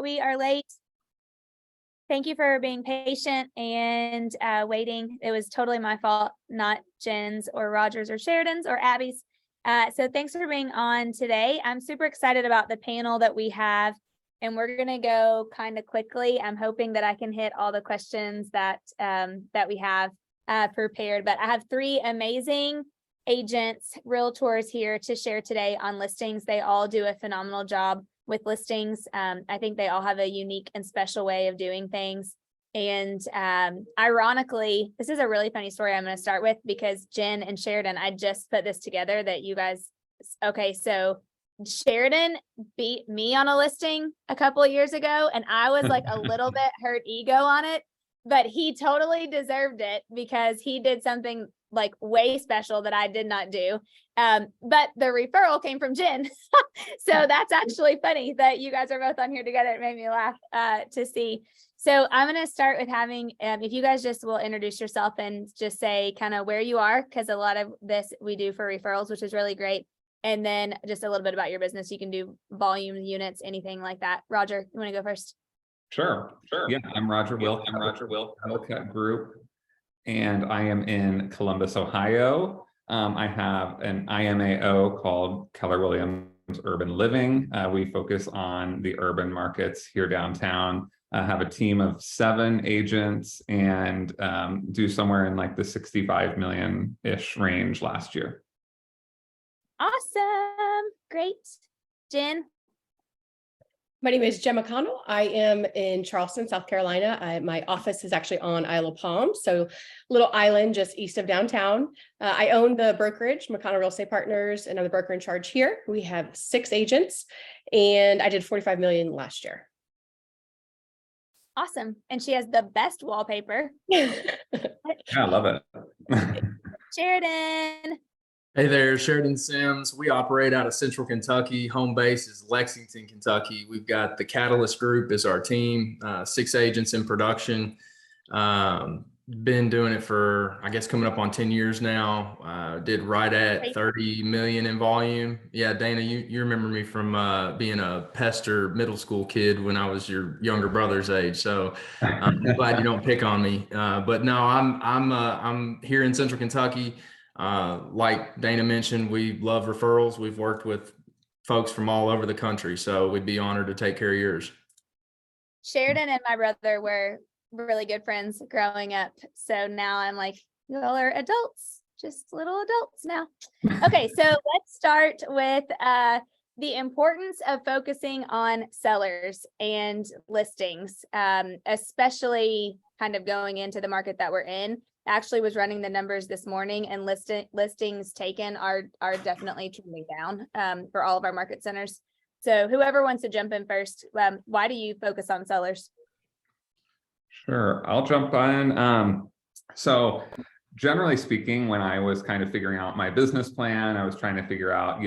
that we are late. Thank you for being patient and waiting. It was totally my fault, not Jen's or Roger's or Sheridan's or Abby's. So thanks for being on today. I'm super excited about the panel that we have, and we're going to go kind of quickly. I'm hoping that I can hit all the questions that we have prepared, but I have three amazing agents, realtors here to share today on listings. They all do a phenomenal job with listings. I think they all have a unique and special way of doing things. And ironically, this is a really funny story I'm going to start with, because Jen and Sheridan, I just put this together that you guys, okay, so Sheridan beat me on a listing a couple of years ago, and I was like a little bit hurt ego on it, but he totally deserved it because he did something like way special that I did not do. But the referral came from Jen. So that's actually funny that you guys are both on here together. It made me laugh to see. So I'm going to start with having, if you guys just will introduce yourself and just say kind of where you are, because a lot of this we do for referrals, which is really great. And then just a little bit about your business. You can do volume, units, anything like that. Roger, you want to go first? Sure. Yeah, I'm Roger Wilk. Wilk Group, and I am in Columbus, Ohio. I have an IMAO called Keller Williams Urban Living. We focus on the urban markets here downtown. I have a team of 7 agents and do somewhere in like the 65 million-ish range last year. Awesome. Great. Jen? My name is Jen McConnell. I am in Charleston, South Carolina. My office is actually on Isle of Palms, so little island just east of downtown. I own the brokerage, McConnell Real Estate Partners, and I'm the broker in charge here. We have 6 agents, and I did 45 million last year. Awesome. And she has the best wallpaper. Yeah, I love it. Sheridan. Hey there, Sheridan Sims. We operate out of Central Kentucky. Home base is Lexington, Kentucky. We've got the Catalyst Group as our team, 6 agents in production. Been doing it for, I guess, coming up on 10 years now. Did right at 30 million in volume. Yeah, Dana, you remember me from being a pester middle school kid when I was your younger brother's age. So I'm glad you don't pick on me. But no, I'm here in Central Kentucky. Like Dana mentioned, we love referrals. We've worked with folks from all over the country, so we'd be honored to take care of yours. Sheridan and my brother were really good friends growing up. So now I'm like, y'all are adults, just little adults now. Okay, so let's start with the importance of focusing on sellers and listings, especially kind of going into the market that we're in. Actually was running the numbers this morning, and listings taken are definitely trending down for all of our market centers. So whoever wants to jump in first, why do you focus on sellers? Sure, I'll jump in. So generally speaking, when I was kind of figuring out my business plan, I was trying to figure out,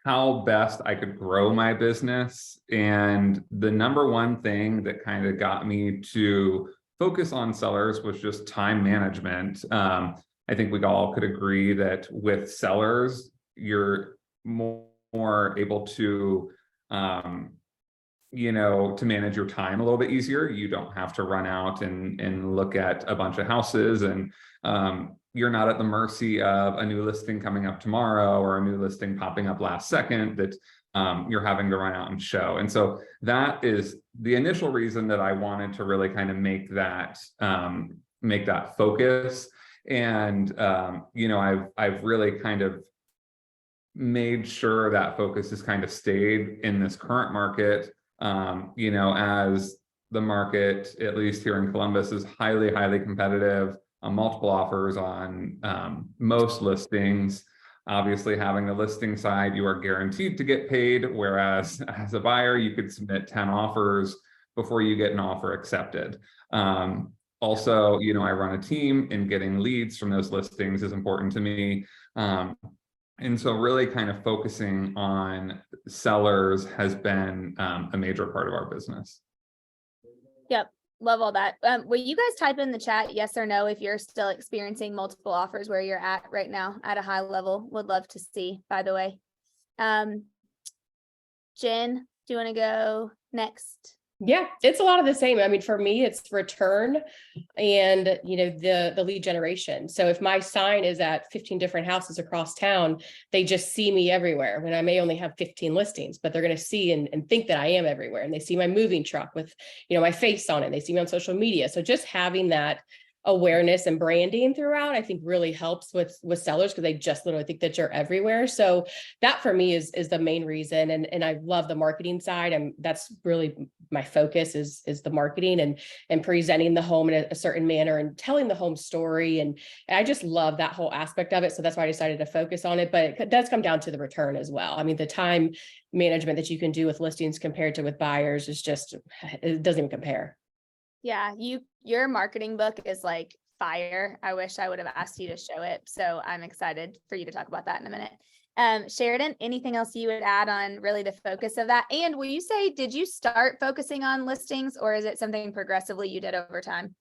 how best I could grow my business. And the number one thing that kind of got me to focus on sellers was just time management. I think we all could agree that with sellers, you're more able to, to manage your time a little bit easier. You don't have to run out and look at a bunch of houses, and you're not at the mercy of a new listing coming up tomorrow or a new listing popping up last second that you're having to run out and show. And so that is the initial reason that I wanted to really kind of make that focus. And I've really kind of made sure that focus has kind of stayed in this current market. As the market, at least here in Columbus, is highly, highly competitive, multiple offers on most listings. Obviously, having the listing side, you are guaranteed to get paid, whereas as a buyer, you could submit 10 offers before you get an offer accepted. Also, I run a team, and getting leads from those listings is important to me. And so really kind of focusing on sellers has been a major part of our business. Yep. Love all that. Will you guys type in the chat yes or no if you're still experiencing multiple offers where you're at right now at a high level? Would love to see, by the way. Jen, Do you want to go next? Yeah, it's a lot of the same. I mean, for me, it's return and, you know, the lead generation. So if my sign is at 15 different houses across town, they just see me everywhere when I may only have 15 listings, but they're going to see and think that I am everywhere. And they see my moving truck with, you know, my face on it. They see me on social media. So just having that awareness and branding throughout, I think really helps with sellers, because they just literally think that you're everywhere. So that for me is the main reason. And I love the marketing side. And that's really my focus is the marketing and presenting the home in a certain manner and telling the home story. And I just love that whole aspect of it. So that's why I decided to focus on it. But it does come down to the return as well. I mean, the time management that you can do with listings compared to with buyers is just, it doesn't even compare. Yeah, your marketing book is like fire. I wish I would have asked you to show it. So I'm excited for you to talk about that in a minute. Sheridan, anything else you would add on really the focus of that? And will you say, did you start focusing on listings, or is it something progressively you did over time?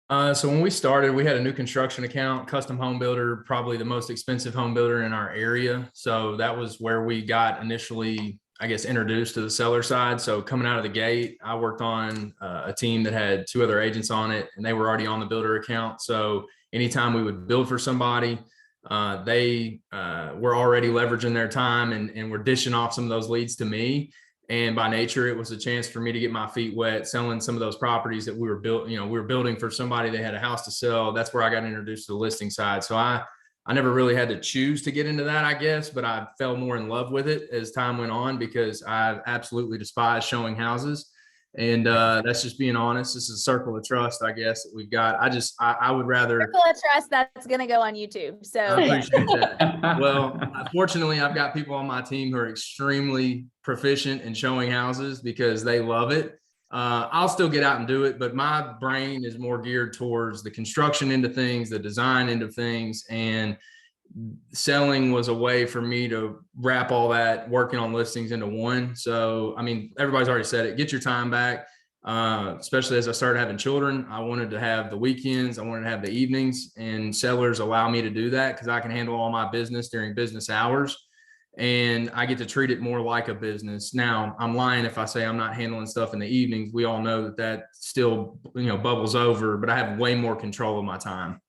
So when we started, we had a new construction account, custom home builder, probably the most expensive home builder in our area. So that was where we got initially, I guess, introduced to the seller side. So coming out of the gate, I worked on a team that had 2 other agents on it, and they were already on the builder account. So anytime we would build for somebody, they were already leveraging their time and were dishing off some of those leads to me. And by nature, it was a chance for me to get my feet wet, selling some of those properties that we were building for somebody that had a house to sell. That's where I got introduced to the listing side. So I never really had to choose to get into that, I guess, but I fell more in love with it as time went on, because I absolutely despise showing houses. And that's just being honest. This is a circle of trust, I guess, that we've got. I would rather. Circle of trust, that's going to go on YouTube. So I appreciate that. Well, fortunately, I've got people on my team who are extremely proficient in showing houses because they love it. I'll still get out and do it, but my brain is more geared towards the construction end of things, the design end of things, and selling was a way for me to wrap all that working on listings into one. So, I mean, everybody's already said it, get your time back. Especially as I started having children, I wanted to have the weekends, I wanted to have the evenings, and sellers allow me to do that because I can handle all my business during business hours. And I get to treat it more like a business. Now, I'm lying if I say I'm not handling stuff in the evenings. We all know that still, bubbles over, but I have way more control of my time.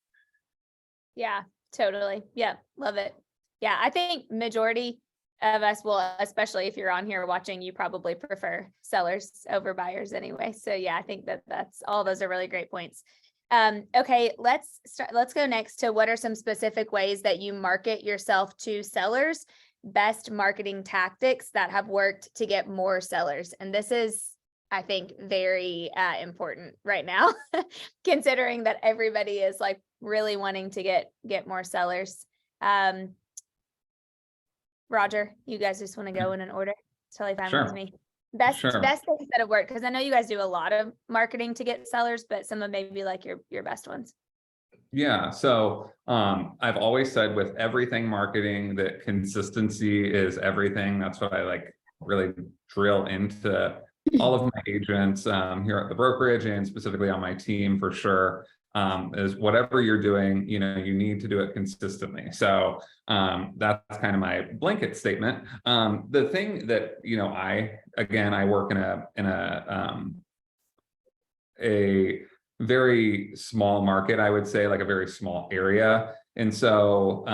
yeah, totally. Yeah, love it. Yeah, I think majority of us will, especially if you're on here watching, you probably prefer sellers over buyers anyway. So yeah, I think that's all those are really great points. Okay, let's go next to what are some specific ways that you market yourself to sellers, best marketing tactics that have worked to get more sellers. And this is, I think, very important right now, considering that everybody is like really wanting to get more sellers. Roger, you guys just want to go in an order? It's totally fine with me. Best things that have worked, because I know you guys do a lot of marketing to get sellers, but some of maybe like your best ones. Yeah. So I've always said with everything marketing that consistency is everything. That's what I like really drill into all of my agents here at the brokerage and specifically on my team for sure. Is whatever you're doing, you need to do it consistently. So that's kind of my blanket statement. The thing that, I work in a very small market, I would say, like a very small area. And so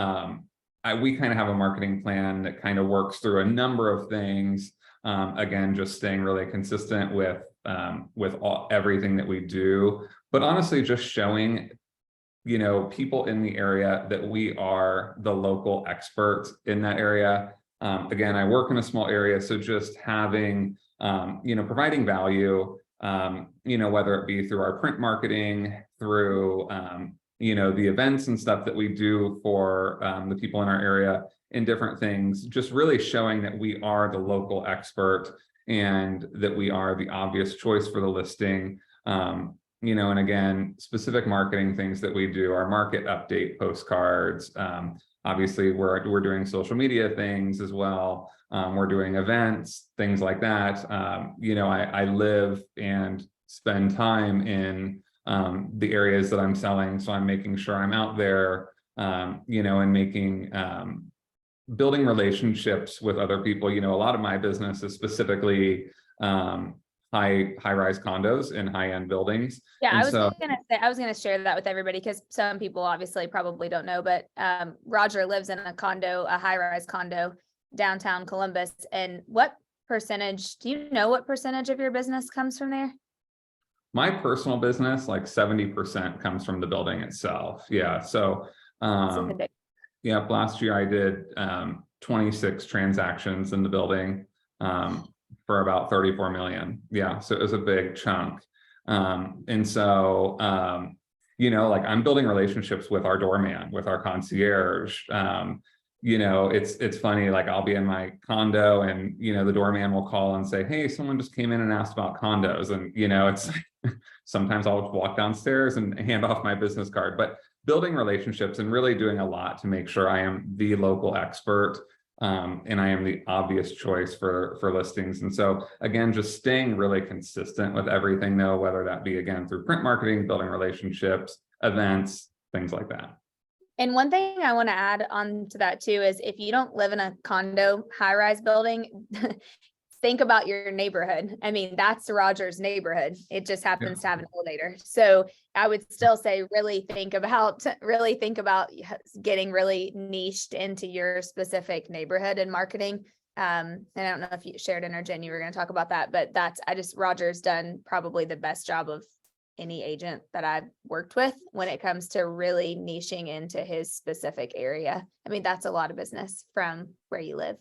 we kind of have a marketing plan that kind of works through a number of things. Again, just staying really consistent with everything that we do, but honestly, just showing, people in the area that we are the local experts in that area. Again, I work in a small area, so just having, providing value, whether it be through our print marketing, through, the events and stuff that we do for the people in our area in different things, just really showing that we are the local expert and that we are the obvious choice for the listing. And again, specific marketing things that we do, our market update postcards. Obviously, we're doing social media things as well. We're doing events, things like that. I live and spend time in the areas that I'm selling, so I'm making sure I'm out there, and making building relationships with other people. You know, a lot of my business is specifically high-rise condos in high-end buildings. Yeah, And I was so, gonna say, I was gonna share that with everybody because some people obviously probably don't know, but Roger lives in a condo, a high-rise condo downtown Columbus. And what percentage, do you know what percentage of your business comes from there? my personal business, like 70% comes from the building itself. Yeah. So, So big. yeah, last year I did 26 transactions in the building for about 34 million. Yeah, so it was a big chunk. And so, you know, like I'm building relationships with our doorman, with our concierge. You know, it's funny, like I'll be in my condo and, you know, the doorman will call and say, hey, someone just came in and asked about condos. And, you know, it's sometimes I'll walk downstairs and hand off my business card, but building relationships and really doing a lot to make sure I am the local expert and I am the obvious choice for listings. And so again, just staying really consistent with everything though, whether that be again through print marketing, building relationships, events, things like that. And one thing I want to add on to that too is if you don't live in a condo high-rise building, think about your neighborhood. I mean, that's Roger's neighborhood. It just happens to have an elevator. So I would still say really think about getting really niched into your specific neighborhood and marketing. And I don't know if you Sheridan or Jen, you were going to talk about that, but Roger's done probably the best job of any agent that I've worked with when it comes to really niching into his specific area. I mean, that's a lot of business from where you live.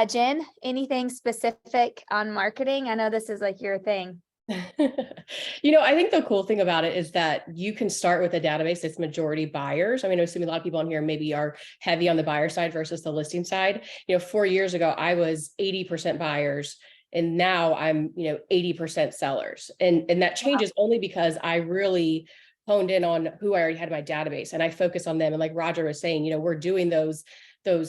Jen, anything specific on marketing? I know this is like your thing. You know, I think the cool thing about it is that you can start with a database that's majority buyers. I mean, I'm assuming a lot of people on here maybe are heavy on the buyer side versus the listing side. You know, 4 years ago, I was 80% buyers. And now I'm, 80% sellers. And that changes only because I really honed in on who I already had in my database and I focus on them. And like Roger was saying, we're doing those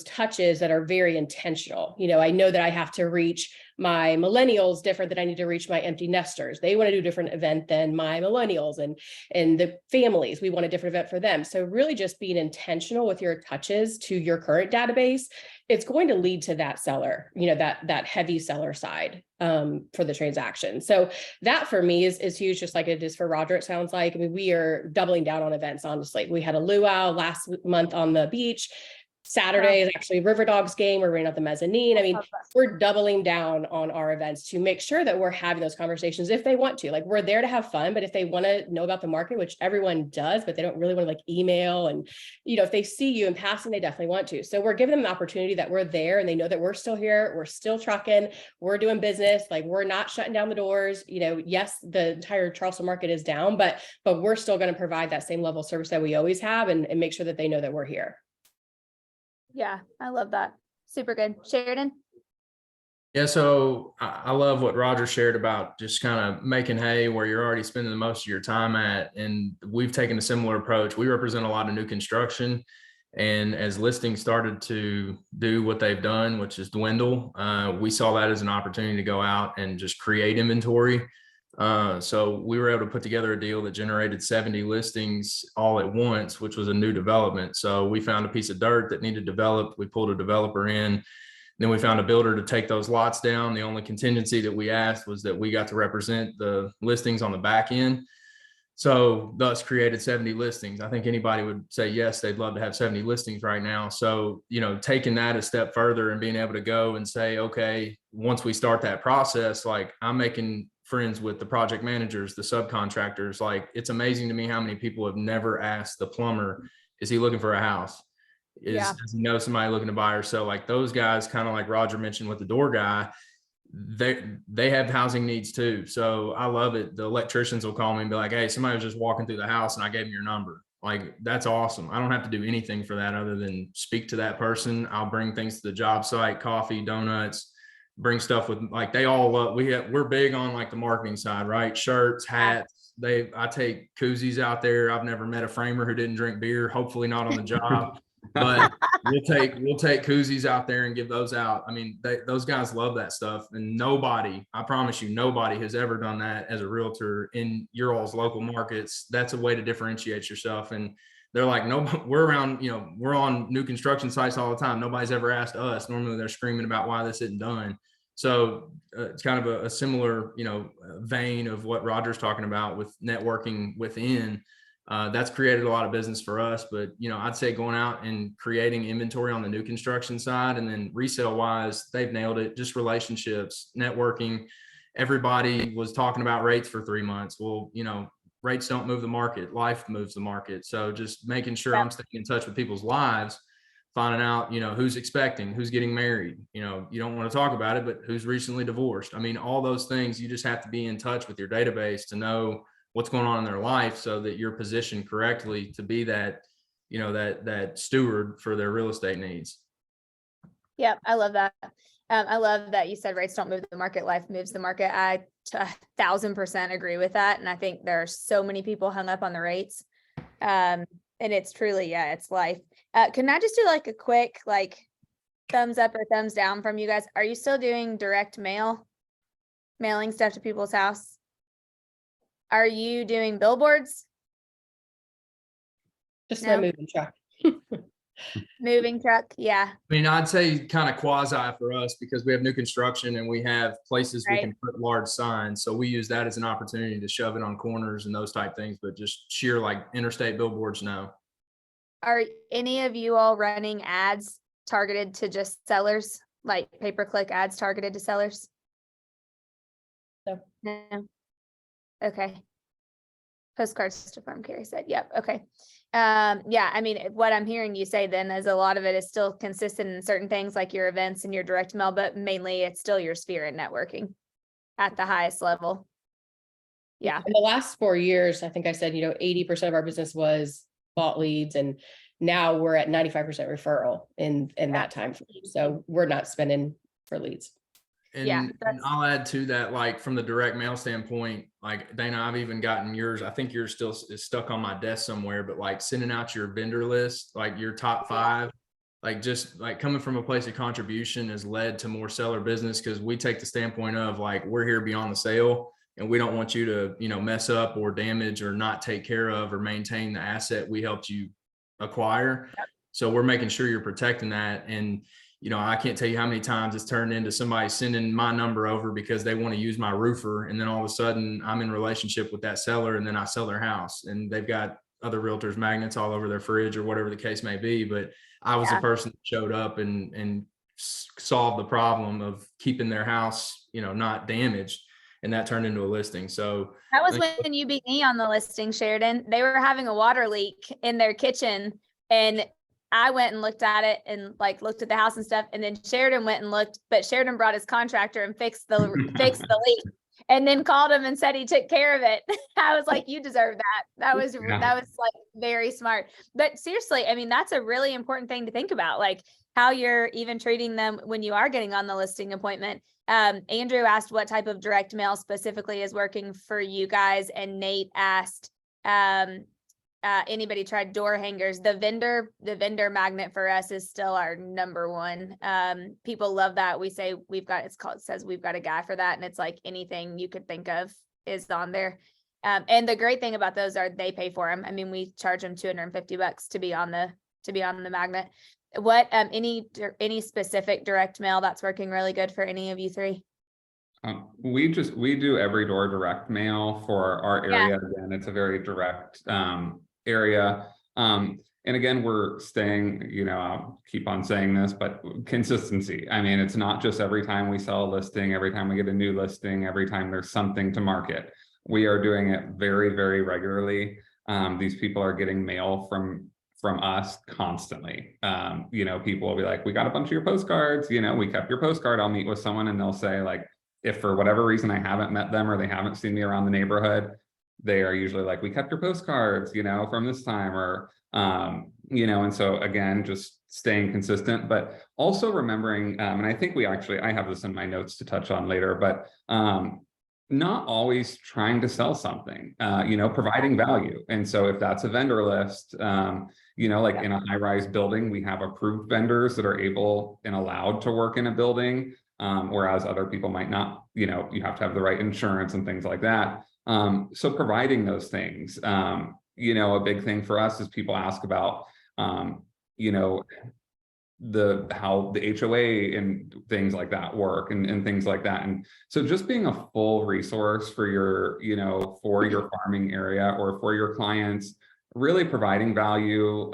touches that are very intentional. I know that I have to reach my millennials different than I need to reach my empty nesters. They want to do a different event than my millennials and the families. We want a different event for them. So really just being intentional with your touches to your current database, it's going to lead to that seller, that heavy seller side for the transaction. So that for me is huge, just like it is for Roger, it sounds like. I mean, we are doubling down on events, honestly. We had a luau last month on the beach. Saturday is actually River Dogs game. We're renting out the mezzanine. I mean, we're doubling down on our events to make sure that we're having those conversations if they want to. Like, we're there to have fun, but if they want to know about the market, which everyone does, but they don't really want to like email and, if they see you in passing, they definitely want to. So we're giving them an opportunity that we're there and they know that we're still here. We're still trucking. We're doing business. Like, we're not shutting down the doors. Yes, the entire Charleston market is down, but we're still going to provide that same level of service that we always have and make sure that they know that we're here. Yeah, I love that. Super good. Sheridan? Yeah, so I love what Roger shared about just kind of making hay where you're already spending the most of your time at. And we've taken a similar approach. We represent a lot of new construction. And as listings started to do what they've done, which is dwindle, we saw that as an opportunity to go out and just create inventory. So we were able to put together a deal that generated 70 listings all at once, which was a new development. So we found a piece of dirt that needed developed. We pulled a developer in. Then we found a builder to take those lots down. The only contingency that we asked was that we got to represent the listings on the back end. So thus created 70 listings. I think anybody would say, yes, they'd love to have 70 listings right now. So, taking that a step further and being able to go and say, okay, once we start that process, like I'm making friends with the project managers, the subcontractors. Like, it's amazing to me how many people have never asked the plumber, is he looking for a house? Does he know somebody looking to buy or sell? Like those guys, kind of like Roger mentioned with the door guy, they have housing needs too. So I love it. The electricians will call me and be like, hey, somebody was just walking through the house and I gave them your number. Like, that's awesome. I don't have to do anything for that other than speak to that person. I'll bring things to the job site, coffee, donuts, bring stuff with, like, they all love, we're big on like the marketing side, right? Shirts, hats. I take koozies out there. I've never met a framer who didn't drink beer, hopefully not on the job. But we'll take koozies out there and give those out. I mean, those guys love that stuff. And I promise you, nobody has ever done that as a realtor in your all's local markets. That's a way to differentiate yourself. And they're like, no, we're around, we're on new construction sites all the time. Nobody's ever asked us. Normally they're screaming about why this isn't done. So it's kind of a similar, vein of what Roger's talking about with networking within. That's created a lot of business for us, but I'd say going out and creating inventory on the new construction side, and then resale wise, they've nailed it. Just relationships, networking. Everybody was talking about rates for 3 months. Well, rates don't move the market. Life moves the market. So just making sure I'm staying in touch with people's lives, finding out, who's expecting, who's getting married. You don't want to talk about it, but who's recently divorced. I mean, all those things, you just have to be in touch with your database to know what's going on in their life so that you're positioned correctly to be that, that steward for their real estate needs. Yep, I love that. I love that you said rates don't move the market, life moves the market. I 1000% agree with that. And I think there are so many people hung up on the rates. And it's truly, it's life. Can I just do like a quick, thumbs up or thumbs down from you guys? Are you still doing direct mail, mailing stuff to people's house? Are you doing billboards? Just No. my moving truck. Moving truck? Yeah. I mean, I'd say kind of quasi for us because we have new construction and we have places we Right. can put large signs. So we use that as an opportunity to shove it on corners and those type things, but just sheer interstate billboards, no. Are any of you all running ads targeted to just sellers, like pay-per-click ads targeted to sellers? No. No. Okay. Postcards to farm, Carrie said. Yep. Okay. Yeah. I mean, what I'm hearing you say then is a lot of it is still consistent in certain things like your events and your direct mail, but mainly it's still your sphere and networking at the highest level. Yeah. In the last 4 years, I think I said, 80% of our business was bought leads, and now we're at 95% referral in that time frame. So we're not spending for leads. And I'll add to that, from the direct mail standpoint, Dana, I've even gotten yours. I think yours still is stuck on my desk somewhere, but sending out your vendor list, your top 5, just coming from a place of contribution has led to more seller business. Cause we take the standpoint of we're here beyond the sale and we don't want you to, mess up or damage or not take care of or maintain the asset we helped you acquire. So we're making sure you're protecting that. And I can't tell you how many times it's turned into somebody sending my number over because they want to use my roofer. And then all of a sudden I'm in relationship with that seller and then I sell their house and they've got other realtors magnets all over their fridge or whatever the case may be. But I was the person that showed up and solved the problem of keeping their house, not damaged. And that turned into a listing. So that was when you beat me on the listing, Sheridan. They were having a water leak in their kitchen and I went and looked at it and looked at the house and stuff. And then Sheridan went and looked, but Sheridan brought his contractor and fixed the leak and then called him and said he took care of it. I was like, you deserve that. That was very smart. But seriously, I mean, that's a really important thing to think about, how you're even treating them when you are getting on the listing appointment. Andrew asked what type of direct mail specifically is working for you guys. And Nate asked, anybody tried door hangers? The vendor magnet for us is still our number one. People love that. We say it says we've got a guy for that. And it's anything you could think of is on there. And the great thing about those are they pay for them. I mean, we charge them $250 to be on the magnet. What, any specific direct mail that's working really good for any of you three? We do every door direct mail for our area. Again, it's a very direct area. And again, we're staying, I'll keep on saying this, but consistency. I mean, it's not just every time we sell a listing, every time we get a new listing, every time there's something to market. We are doing it very, very regularly. These people are getting mail from us constantly. People will be like, we got a bunch of your postcards, we kept your postcard. I'll meet with someone and they'll say if for whatever reason I haven't met them or they haven't seen me around the neighborhood, they are usually like, we kept your postcards, from this time or, and so again, just staying consistent, but also remembering, and I think I have this in my notes to touch on later, but not always trying to sell something, providing value. And so if that's a vendor list, in a high-rise building, we have approved vendors that are able and allowed to work in a building, whereas other people might not, you have to have the right insurance and things like that. So providing those things, a big thing for us is people ask about, you know, how the HOA and things like that work and things like that. And so just being a full resource for your, for your farming area or for your clients, really providing value.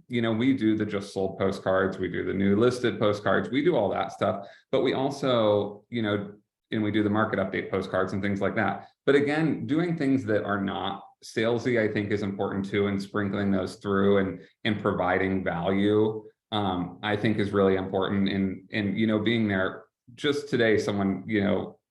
We do the just sold postcards, we do the new listed postcards, we do all that stuff, but we also, and we do the market update postcards and things like that. But again, doing things that are not salesy, I think is important too, and sprinkling those through and providing value, I think is really important. And being there. Just today, someone,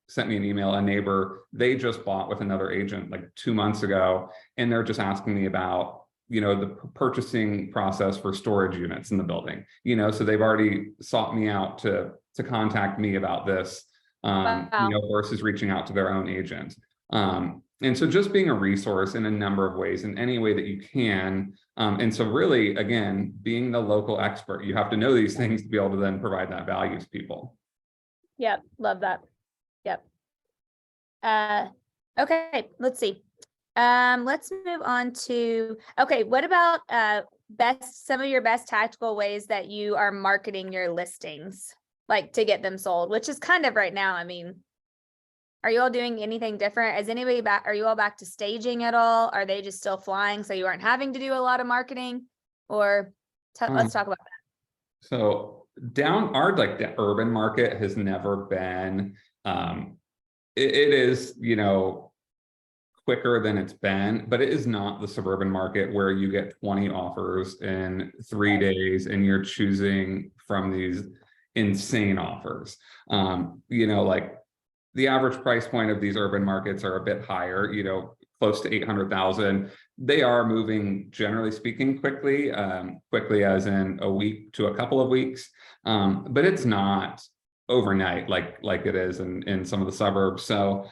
sent me an email, a neighbor, they just bought with another agent like 2 months ago, and they're just asking me about, the purchasing process for storage units in the building, so they've already sought me out to contact me about this, versus reaching out to their own agent. And so just being a resource in a number of ways, in any way that you can. And so really, again, being the local expert, you have to know these things to be able to then provide that value to people. Yep. Love that. Yep. Okay, let's see. Let's move on to, okay, what about some of your best tactical ways that you are marketing your listings, like to get them sold, which is kind of right now. I mean, are you all doing anything different? Is anybody back? Are you all back to staging at all? Are they just still flying, so you aren't having to do a lot of marketing? Or let's talk about that. So the urban market has never been, it is, quicker than it's been, but it is not the suburban market where you get 20 offers in 3 days and you're choosing from these insane offers. Like the average price point of these urban markets are a bit higher, close to 800,000. They are moving, generally speaking, quickly as in a week to a couple of weeks. But it's not overnight like it is in some of the suburbs. So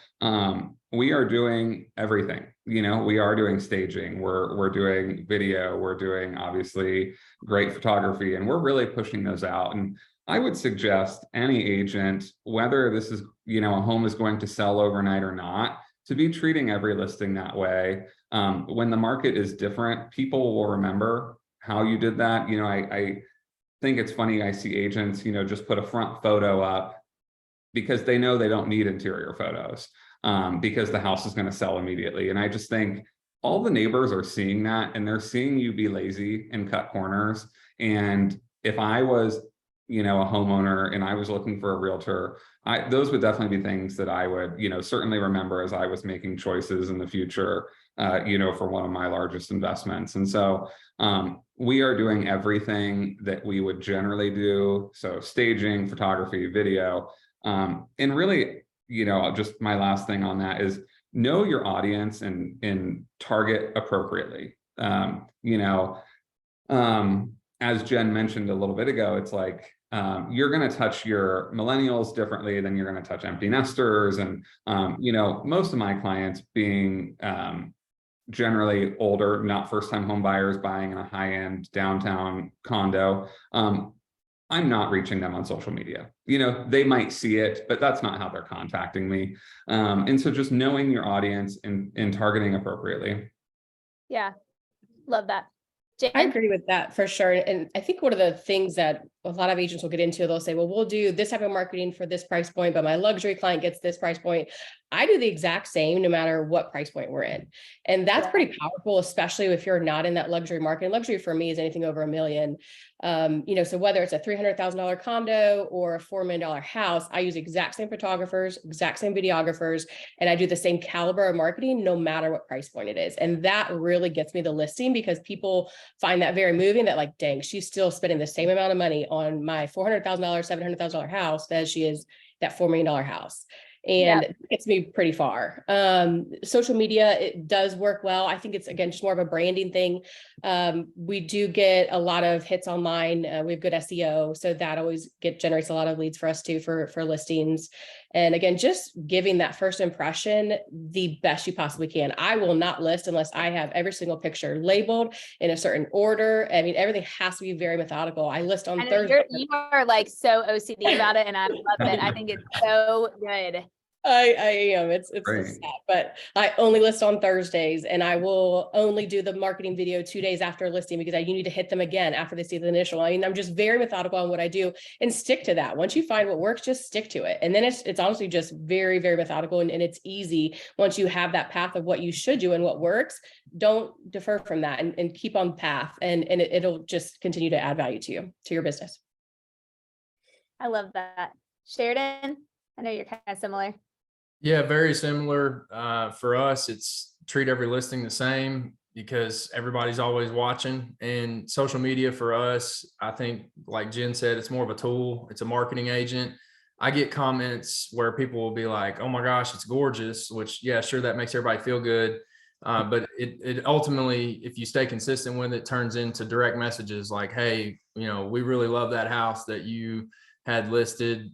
we are doing everything. We are doing staging, we're doing video, we're doing obviously great photography, and we're really pushing those out. And I would suggest any agent, whether this is, a home is going to sell overnight or not, to be treating every listing that way. When the market is different, people will remember how you did that. I think it's funny, I see agents, just put a front photo up because they know they don't need interior photos, because the house is going to sell immediately. And I just think all the neighbors are seeing that, and they're seeing you be lazy and cut corners. And if I was, a homeowner and I was looking for a realtor, those would definitely be things that I would, certainly remember as I was making choices in the future, for one of my largest investments. And so we are doing everything that we would generally do. So staging, photography, video, and really, just my last thing on that is know your audience and target appropriately. As Jen mentioned a little bit ago, it's like, you're going to touch your millennials differently than you're going to touch empty nesters. And, most of my clients being generally older, not first-time home buyers buying in a high-end downtown condo, I'm not reaching them on social media. They might see it, but that's not how they're contacting me. And so just knowing your audience and targeting appropriately. Yeah, love that. Jen? I agree with that for sure. And I think one of the things that a lot of agents will get into, they'll say, well, we'll do this type of marketing for this price point, but my luxury client gets this price point. I do the exact same no matter what price point we're in. And that's pretty powerful, especially if you're not in that luxury market. Luxury for me is anything over $1 million. So whether it's a $300,000 condo or a $4 million house, I use exact same photographers, exact same videographers, and I do the same caliber of marketing no matter what price point it is. And that really gets me the listing, because people find that very moving, that like, dang, she's still spending the same amount of money on my $400,000, $700,000 house as she is that $4 million house. And it gets me pretty far. Social media, it does work well. I think it's, again, just more of a branding thing. We do get a lot of hits online. We have good SEO. So that always generates a lot of leads for us too, for listings. And again, just giving that first impression the best you possibly can. I will not list unless I have every single picture labeled in a certain order. I mean, everything has to be very methodical. I list on Thursday. You are like so OCD about it, and I love it. I think it's so good. I am. It's Great. sad, but I only list on Thursdays, and I will only do the marketing video 2 days after listing because you need to hit them again after they see the initial. I mean, I'm just very methodical on what I do and stick to that. Once you find what works, just stick to it. And then it's honestly just very, very methodical, and it's easy once you have that path of what you should do and what works. Don't defer from that, and keep on path, and it'll just continue to add value to your business. I love that. Sheridan, I know you're kind of similar. Yeah, very similar. For us, it's treat every listing the same because everybody's always watching. And social media for us, I think, like Jen said, it's more of a tool. It's a marketing agent. I get comments where people will be like, "Oh my gosh, it's gorgeous," which, yeah, sure, that makes everybody feel good. But it ultimately, if you stay consistent with it, turns into direct messages like, "Hey, we really love that house that you had listed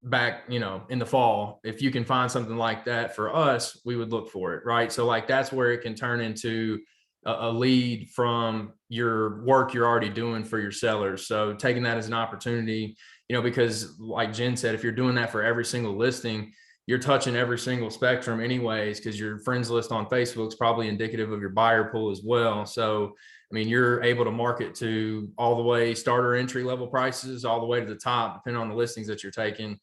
back, in the fall. If you can find something like that for us, we would look for it." Right. So like, that's where it can turn into a lead from your work you're already doing for your sellers. So taking that as an opportunity, because like Jen said, if you're doing that for every single listing, you're touching every single spectrum anyways, because your friends list on Facebook is probably indicative of your buyer pool as well. So, I mean, you're able to market to all the way starter entry level prices, all the way to the top, depending on the listings that you're taking.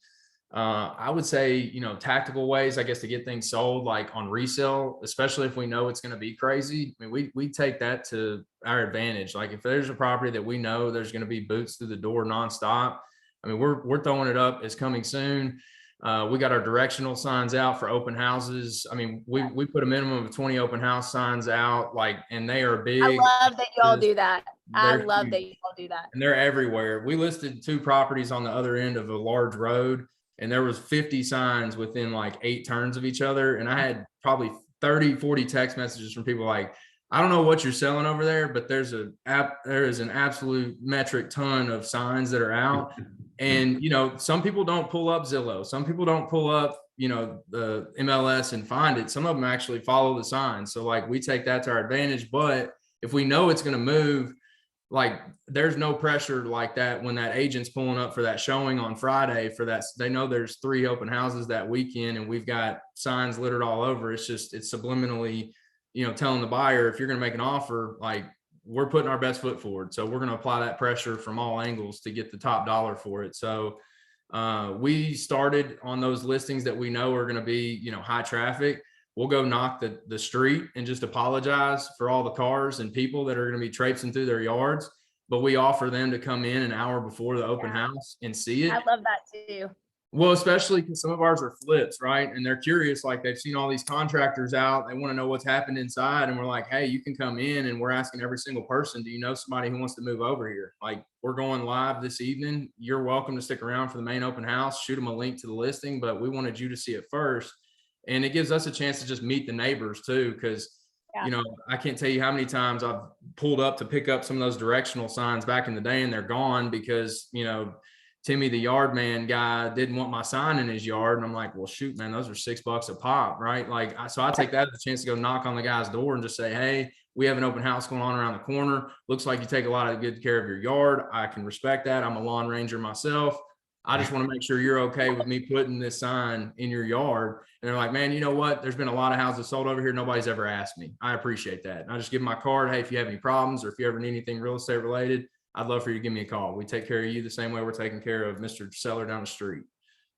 I would say, tactical ways, I guess, to get things sold, like on resale, especially if we know it's going to be crazy. I mean, we take that to our advantage. Like if there's a property that we know there's going to be boots through the door nonstop, I mean, we're throwing it up. It's coming soon. We got our directional signs out for open houses. I mean, we put a minimum of 20 open house signs out, and they are big. I love that y'all do that. I They're love huge. that y'all do that. And they're everywhere. We listed 2 properties on the other end of a large road, and there was 50 signs within like 8 turns of each other. And I had probably 30, 40 text messages from people like, "I don't know what you're selling over there, but there is an absolute metric ton of signs that are out." And, some people don't pull up Zillow. Some people don't pull up, the MLS and find it. Some of them actually follow the signs. So like, we take that to our advantage. But if we know it's going to move, like, there's no pressure like that when that agent's pulling up for that showing on Friday for that. They know there's 3 open houses that weekend and we've got signs littered all over. It's subliminally, telling the buyer, if you're going to make an offer, like, we're putting our best foot forward. So we're going to apply that pressure from all angles to get the top dollar for it. So we started on those listings that we know are going to be, high traffic. We'll go knock the street and just apologize for all the cars and people that are going to be traipsing through their yards. But we offer them to come in an hour before the open house and see it. I love that too. Well, especially because some of ours are flips, right? And they're curious, like they've seen all these contractors out. They want to know what's happened inside. And we're like, "Hey, you can come in." And we're asking every single person, "Do you know somebody who wants to move over here? Like, we're going live this evening. You're welcome to stick around for the main open house. Shoot them a link to the listing, but we wanted you to see it first." And it gives us a chance to just meet the neighbors too. Because, I can't tell you how many times I've pulled up to pick up some of those directional signs back in the day and they're gone because, Timmy, the yard man guy, didn't want my sign in his yard. And I'm like, "Well, shoot, man, those are $6 a pop." Right. Like, so I take that as a chance to go knock on the guy's door and just say, "Hey, we have an open house going on around the corner. Looks like you take a lot of good care of your yard. I can respect that. I'm a lawn ranger myself. I just want to make sure you're okay with me putting this sign in your yard." And they're like, "Man, you know what? There's been a lot of houses sold over here. Nobody's ever asked me. I appreciate that." And I just give them my card. "Hey, if you have any problems or if you ever need anything real estate related, I'd love for you to give me a call. We take care of you the same way we're taking care of Mr. Seller down the street."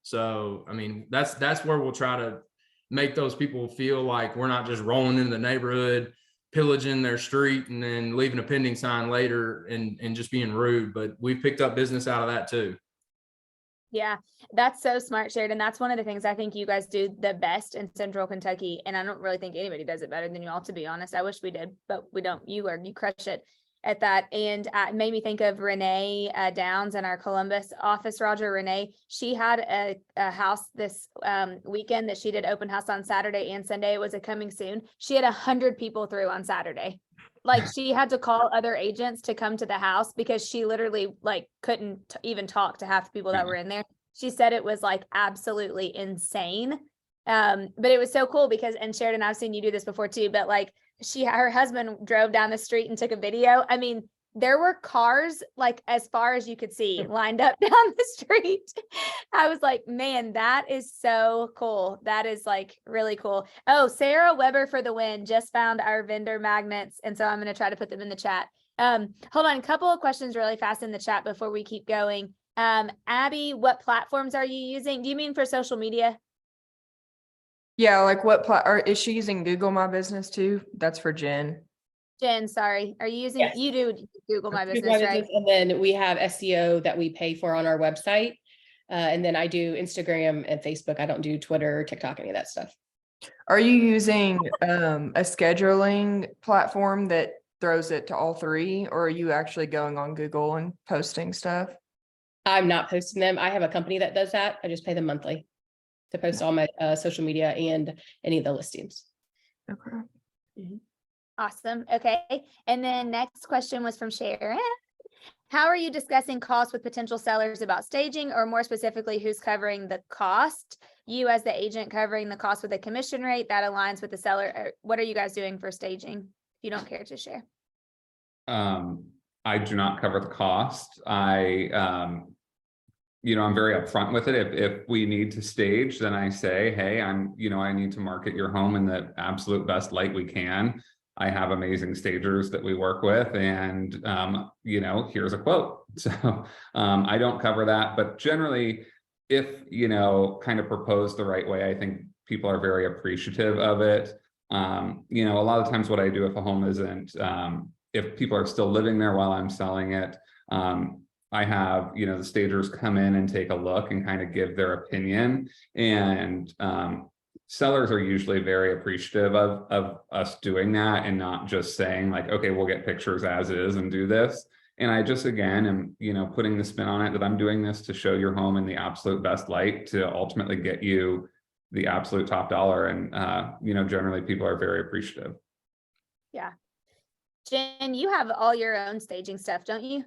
So, I mean, that's where we'll try to make those people feel like we're not just rolling into the neighborhood, pillaging their street and then leaving a pending sign later and just being rude. But we've picked up business out of that too. Yeah, that's so smart, Sheridan. That's one of the things I think you guys do the best in Central Kentucky. And I don't really think anybody does it better than you all, to be honest. I wish we did, but we don't. You crush it at that. And it made me think of Renee Downs in our Columbus office. Roger, Renee, she had a house this weekend that she did open house on Saturday and Sunday. It was a coming soon. She had 100 people through on Saturday. Like, she had to call other agents to come to the house because she literally couldn't even talk to half the people that were in there. She said it was like absolutely insane. But it was so cool because, and Sheridan, I've seen you do this before too, but her husband drove down the street and took a video. I mean, there were cars like as far as you could see lined up down the street. I was like, man, that is so cool. That is like really cool. Oh, Sarah Weber for the win just found our vendor magnets. And so I'm going to try to put them in the chat. Hold on, a couple of questions really fast in the chat before we keep going. Abby, what platforms are you using? Do you mean for social media? Yeah, like is she using Google My Business too? That's for Jen. Jen, sorry. Are you using, Yes. you do Google My Google Business, right? And then we have SEO that we pay for on our website. And then I do Instagram and Facebook. I don't do Twitter, TikTok, any of that stuff. Are you using a scheduling platform that throws it to all three, or are you actually going on Google and posting stuff? I'm not posting them. I have a company that does that. I just pay them monthly to post all my social media and any of the listings. Okay. Awesome. Okay. And then next question was from Sharon. How are you discussing costs with potential sellers about staging, or more specifically, who's covering the cost? You as the agent covering the cost with a commission rate that aligns with the seller. What are you guys doing for staging? If you don't care to share. I do not cover the cost. You know, I'm very upfront with it. If we need to stage, then I say, hey, I need to market your home in the absolute best light we can. I have amazing stagers that we work with, and here's a quote. So I don't cover that, but generally, if kind of proposed the right way, I think people are very appreciative of it. A lot of times what I do if a home isn't, if people are still living there while I'm selling it, I have, the stagers come in and take a look and kind of give their opinion. And sellers are usually very appreciative of us doing that and not just saying like, okay, we'll get pictures as is and do this. And I just, again, am, putting the spin on it that I'm doing this to show your home in the absolute best light to ultimately get you the absolute top dollar. And, generally people are very appreciative. Yeah. Jen, you have all your own staging stuff, don't you?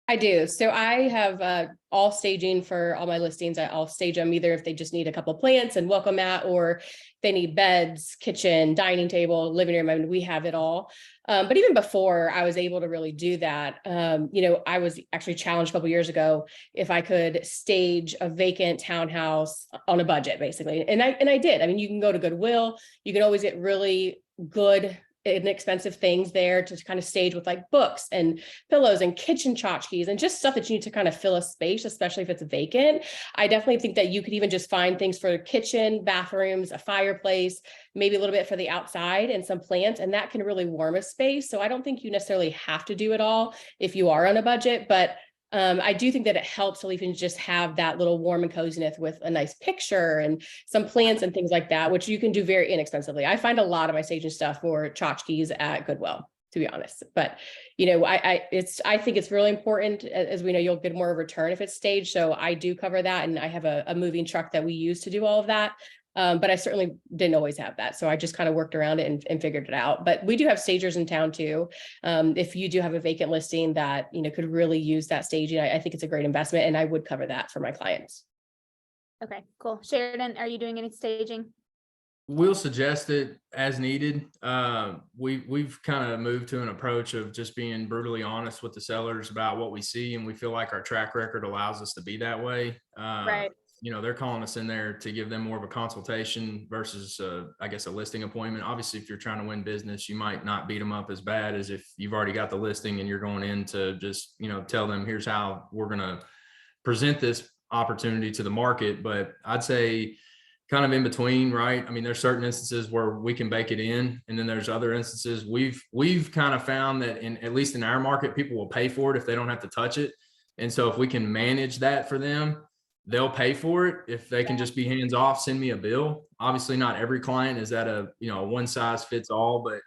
I do. So I have all staging for all my listings. I'll stage them either if they just need a couple plants and welcome mat, or they need beds, kitchen, dining table, living room. I mean, we have it all. But even before I was able to really do that, I was actually challenged a couple years ago if I could stage a vacant townhouse on a budget, basically. And I did. I mean, you can go to Goodwill. You can always get really good inexpensive things there to kind of stage with like books and pillows and kitchen tchotchkes and just stuff that you need to kind of fill a space, especially if it's vacant. I definitely think that you could even just find things for kitchen, bathrooms, a fireplace, maybe a little bit for the outside and some plants, and that can really warm a space. So I don't think you necessarily have to do it all if you are on a budget, but I do think that it helps to even just have that little warm and coziness with a nice picture and some plants and things like that, which you can do very inexpensively. I find a lot of my staging stuff for tchotchkes at Goodwill, to be honest. But I think it's really important, as we know, you'll get more of a return if it's staged. So I do cover that, and I have a moving truck that we use to do all of that. But I certainly didn't always have that. So I just kind of worked around it and figured it out. But we do have stagers in town too. If you do have a vacant listing that, could really use that staging, I think it's a great investment, and I would cover that for my clients. Okay, cool. Sheridan, are you doing any staging? We'll suggest it as needed. We've kind of moved to an approach of just being brutally honest with the sellers about what we see, and we feel like our track record allows us to be that way. Right. They're calling us in there to give them more of a consultation versus, I guess, a listing appointment. Obviously, if you're trying to win business, you might not beat them up as bad as if you've already got the listing and you're going in to just, tell them, here's how we're going to present this opportunity to the market. But I'd say kind of in between, right? I mean, there's certain instances where we can bake it in, and then there's other instances we've kind of found that at least in our market, people will pay for it if they don't have to touch it. And so if we can manage that for them, they'll pay for it. If they can just be hands off, send me a bill. Obviously not every client is at a one size fits all, but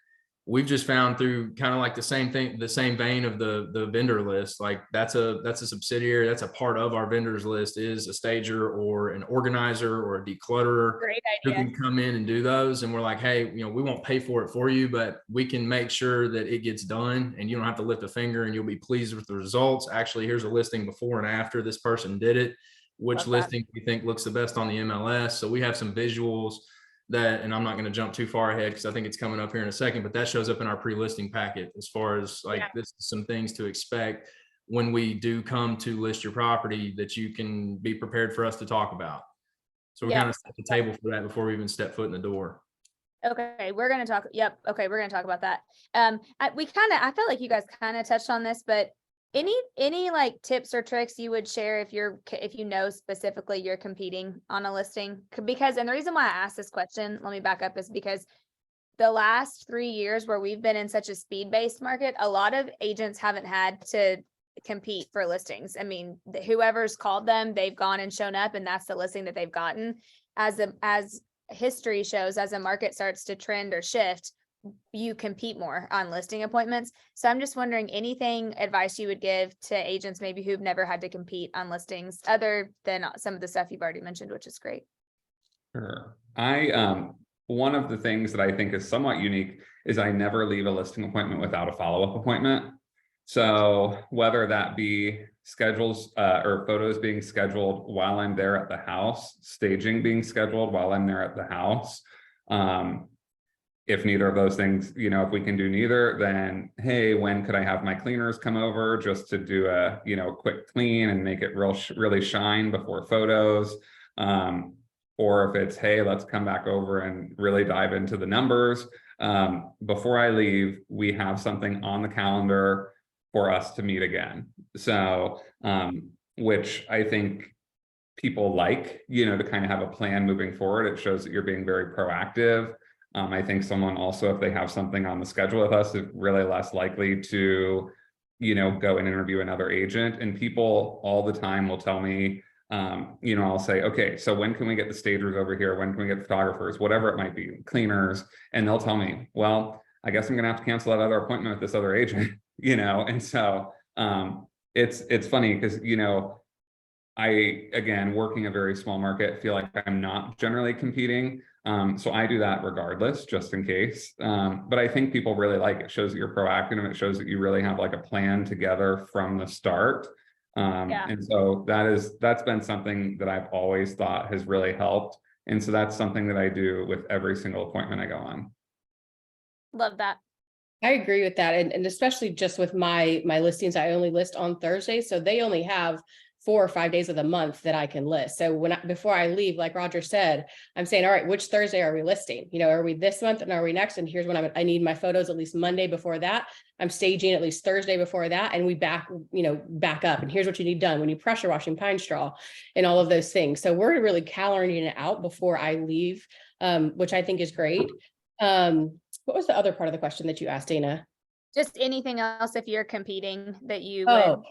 we've just found through kind of like the same thing, the same vein of the vendor list, like that's a subsidiary, that's a part of our vendors list, is a stager or an organizer or a declutterer. Great who idea. can come in and do those. And we're like, hey, we won't pay for it for you, but we can make sure that it gets done and you don't have to lift a finger, and you'll be pleased with the results. Actually, here's a listing before and after this person did it. Which listing do you think looks the best on the MLS? So we have some visuals that, and I'm not going to jump too far ahead because I think it's coming up here in a second, but that shows up in our pre-listing packet as far as like, this is some things to expect when we do come to list your property that you can be prepared for us to talk about. So we Yep. kind of set the table for that before we even step foot in the door. Okay, we're gonna talk. Yep. Okay, we're gonna talk about that. I felt like you guys kind of touched on this, but any like tips or tricks you would share if if you know specifically you're competing on a listing? Because, and the reason why I asked this question, let me back up, is because the last 3 years where we've been in such a speed-based market, a lot of agents haven't had to compete for listings. I mean, whoever's called them, they've gone and shown up, and that's the listing that they've gotten. As history shows, as a market starts to trend or shift, you compete more on listing appointments. So I'm just wondering, anything advice you would give to agents maybe who've never had to compete on listings other than some of the stuff you've already mentioned, which is great. Sure. One of the things that I think is somewhat unique is I never leave a listing appointment without a follow-up appointment. So whether that be schedules or photos being scheduled while I'm there at the house, staging being scheduled while I'm there at the house. If neither of those things, if we can do neither, then, hey, when could I have my cleaners come over just to do a, quick clean and make it really shine before photos. Or if it's, hey, let's come back over and really dive into the numbers. Before I leave, we have something on the calendar for us to meet again. So, which I think people like, to kind of have a plan moving forward. It shows that you're being very proactive. I think someone also, if they have something on the schedule with us, is really less likely to, go and interview another agent. And people all the time will tell me, I'll say, okay, so when can we get the stagers over here? When can we get photographers, whatever it might be, cleaners? And they'll tell me, well, I guess I'm gonna have to cancel that other appointment with this other agent, And so it's funny because, I, again, working a very small market, feel like I'm not generally competing. So I do that regardless, just in case. But I think people really like it. It shows that you're proactive, and it shows that you really have like a plan together from the start. And so that's been something that I've always thought has really helped. And so that's something that I do with every single appointment I go on. Love that. I agree with that. And especially just with my listings, I only list on Thursdays. So they only have 4 or 5 days of the month that I can list. So before I leave, like Roger said, I'm saying, all right, which Thursday are we listing? Are we this month and are we next? And here's when I need my photos at least Monday before that. I'm staging at least Thursday before that. And we back up. And here's what you need done when you pressure washing pine straw and all of those things. So we're really calendaring it out before I leave, which I think is great. What was the other part of the question that you asked, Dana? Just anything else if you're competing that you would.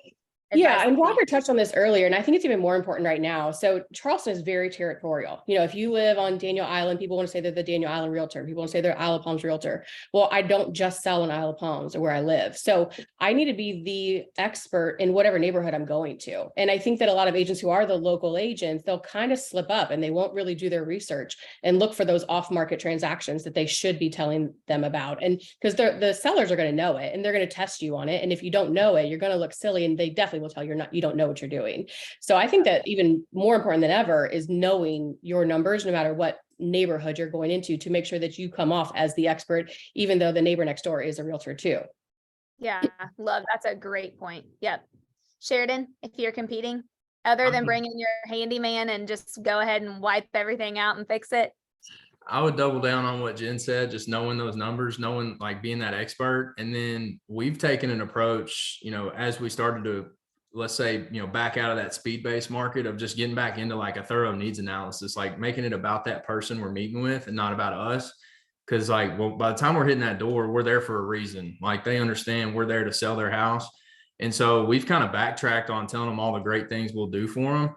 Yeah, advise and them? Roger touched on this earlier, and I think it's even more important right now. So Charleston is very territorial. If you live on Daniel Island, people want to say they're the Daniel Island realtor. People want to say they're Isle of Palms realtor. Well, I don't just sell in Isle of Palms or where I live. So I need to be the expert in whatever neighborhood I'm going to. And I think that a lot of agents who are the local agents, they'll kind of slip up and they won't really do their research and look for those off-market transactions that they should be telling them about. And because the sellers are going to know it and they're going to test you on it. And if you don't know it, you're going to look silly, and they definitely will tell you don't know what you're doing. So I think that even more important than ever is knowing your numbers, no matter what neighborhood you're going into, to make sure that you come off as the expert, even though the neighbor next door is a realtor too. Yeah, that's a great point. Yep. Sheridan, if you're competing, other than bringing your handyman and just go ahead and wipe everything out and fix it. I would double down on what Jen said, just knowing those numbers, knowing like being that expert. And then we've taken an approach, as we started to, let's say, back out of that speed-based market, of just getting back into like a thorough needs analysis, like making it about that person we're meeting with and not about us. Cause by the time we're hitting that door, we're there for a reason. Like they understand we're there to sell their house. And so we've kind of backtracked on telling them all the great things we'll do for them,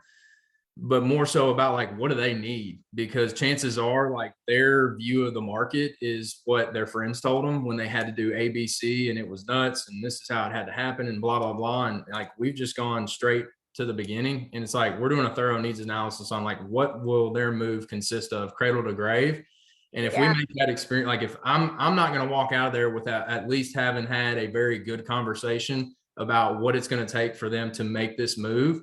but more so about like, what do they need? Because chances are like their view of the market is what their friends told them when they had to do ABC and it was nuts and this is how it had to happen and blah, blah, blah. And like, we've just gone straight to the beginning, and it's like, we're doing a thorough needs analysis on like, what will their move consist of cradle to grave? And if we make that experience, like if I'm not going to walk out of there without at least having had a very good conversation about what it's going to take for them to make this move,